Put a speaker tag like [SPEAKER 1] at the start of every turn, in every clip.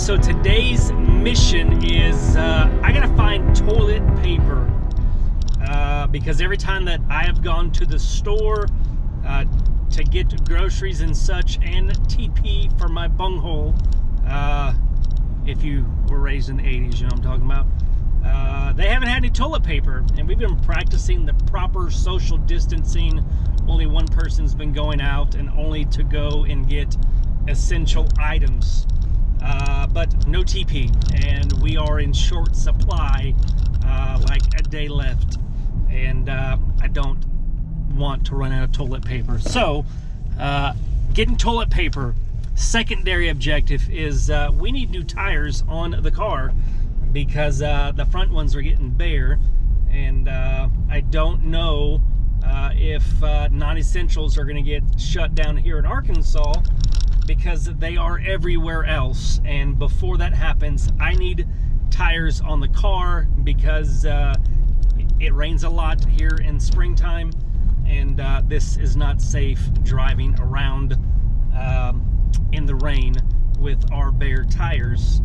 [SPEAKER 1] so today's mission is I gotta find toilet paper because every time that I have gone to the store to get groceries and such, and TP for my bunghole, if you were raised in the 80s, you know what I'm talking about, they haven't had any toilet paper, and we've been practicing the proper social distancing. Only one person's been going out, and only to go and get essential items, but no TP, and we are in short supply, like a day left, and I don't want to run out of toilet paper. So getting toilet paper. Secondary objective is we need new tires on the car because the front ones are getting bare, and I don't know if non-essentials are going to get shut down here in Arkansas, because they are everywhere else. And before that happens, I need tires on the car because it rains a lot here in springtime, and this is not safe driving around in the rain with our bare tires.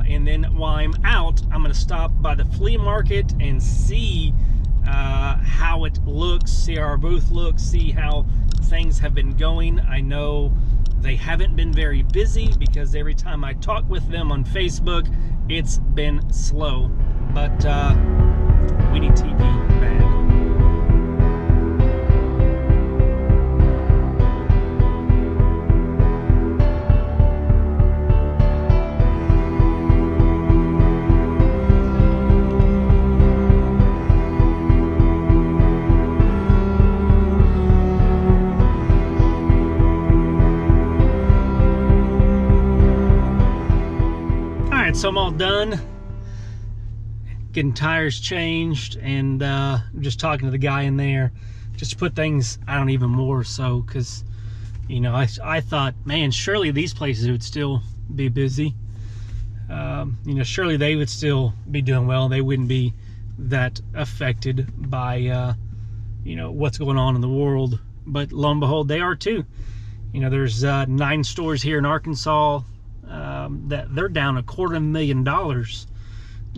[SPEAKER 1] And then while I'm out, I'm going to stop by the flea market and see how it looks, see how our booth looks, see how things have been going. I know they haven't been very busy because every time I talk with them on Facebook, it's been slow. But we need TP bad. So I'm all done getting tires changed, and I'm just talking to the guy in there just to put things out even more so, because you know, I thought, man, surely these places would still be busy. You know, surely they would still be doing well. They wouldn't be that affected by you know, what's going on in the world. But lo and behold, they are too. You know, there's 9 stores here in Arkansas that they're down $250,000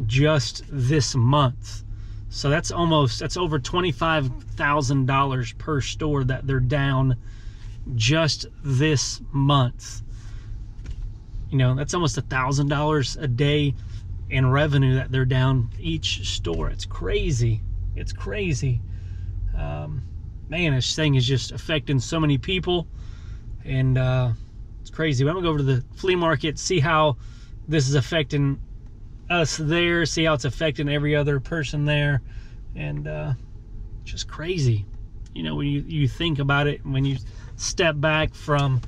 [SPEAKER 1] just this month. So that's over $25,000 per store that they're down just this month. You know, that's almost $1,000 a day in revenue that they're down each store. It's crazy. It's crazy. Man, this thing is just affecting so many people, and it's crazy. I'm gonna go over to the flea market, see how this is affecting us there, see how it's affecting every other person there, and just crazy. You know, when you think about it, when you step back from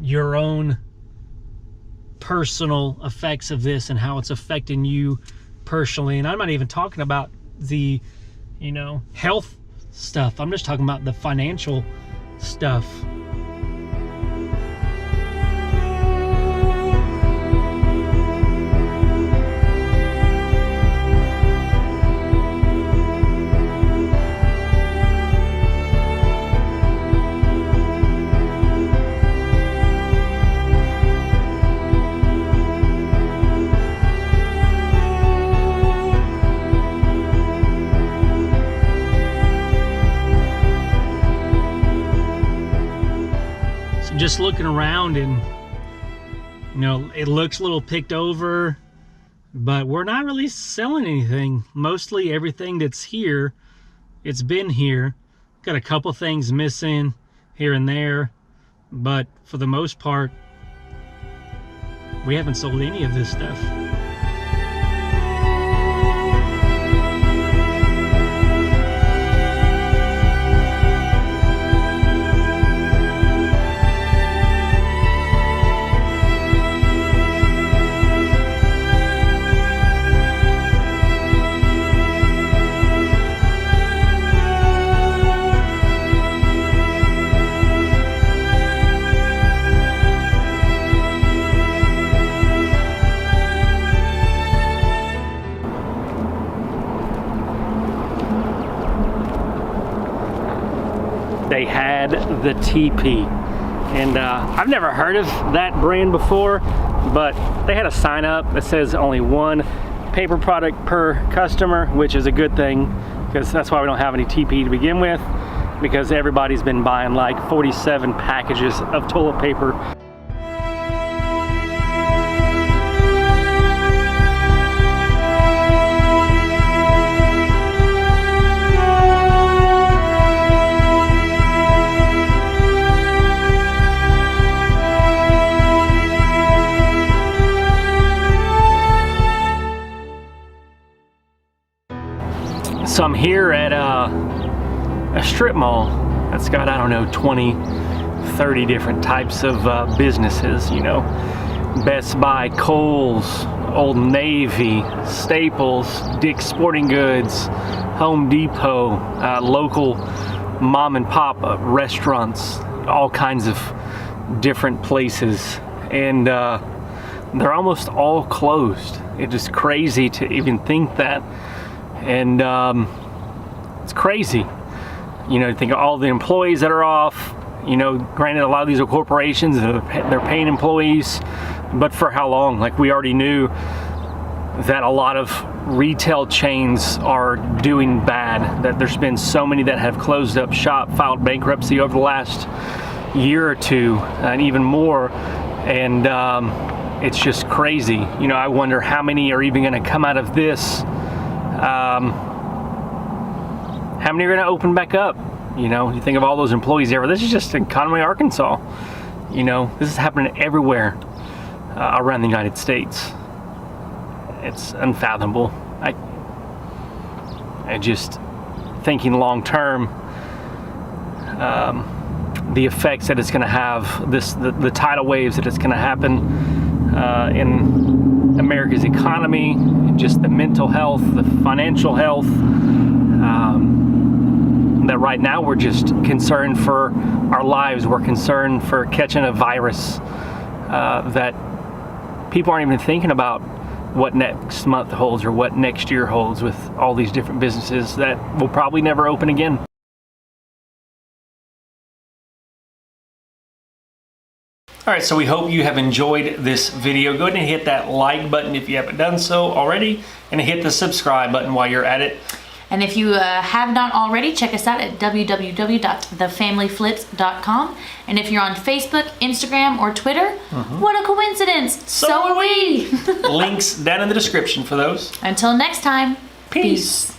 [SPEAKER 1] your own personal effects of this and how it's affecting you personally. And I'm not even talking about the, you know, health stuff. I'm just talking about the financial stuff. Just looking around, and you know, it looks a little picked over, but we're not really selling anything. Mostly everything that's here, it's been here. Got a couple things missing here and there, but for the most part, we haven't sold any of this stuff. they had the TP. And I've never heard of that brand before, but they had a sign up that says only one paper product per customer, which is a good thing, because that's why we don't have any TP to begin with, because everybody's been buying like 47 packages of toilet paper. So I'm here at a strip mall that's got, I don't know, 20, 30 different types of businesses, you know. Best Buy, Kohl's, Old Navy, Staples, Dick's Sporting Goods, Home Depot, local mom and pop restaurants, all kinds of different places. And they're almost all closed. It's just crazy to even think that. And it's crazy, you know, think of all the employees that are off. You know, granted, a lot of these are corporations, they're paying employees, but for how long? Like, we already knew that a lot of retail chains are doing bad, that there's been so many that have closed up shop, filed bankruptcy over the last year or two, and even more. And it's just crazy. You know, I wonder how many are even going to come out of this. How many are going to open back up? You know, you think of all those employees there. This is just in Conway, Arkansas. You know, this is happening everywhere around the United States. It's unfathomable. I just thinking long term, the effects that it's going to have, the tidal waves that it's going to happen in America's economy, just the mental health, the financial health. That right now we're just concerned for our lives. We're concerned for catching a virus that people aren't even thinking about what next month holds or what next year holds, with all these different businesses that will probably never open again. All right, so we hope you have enjoyed this video. Go ahead and hit that like button if you haven't done so already, and hit the subscribe button while you're at it.
[SPEAKER 2] And if you have not already, check us out at www.thefamilyflips.com. And if you're on Facebook, Instagram, or Twitter, what a coincidence! So are we!
[SPEAKER 1] Links down in the description for those.
[SPEAKER 2] Until next time,
[SPEAKER 1] peace.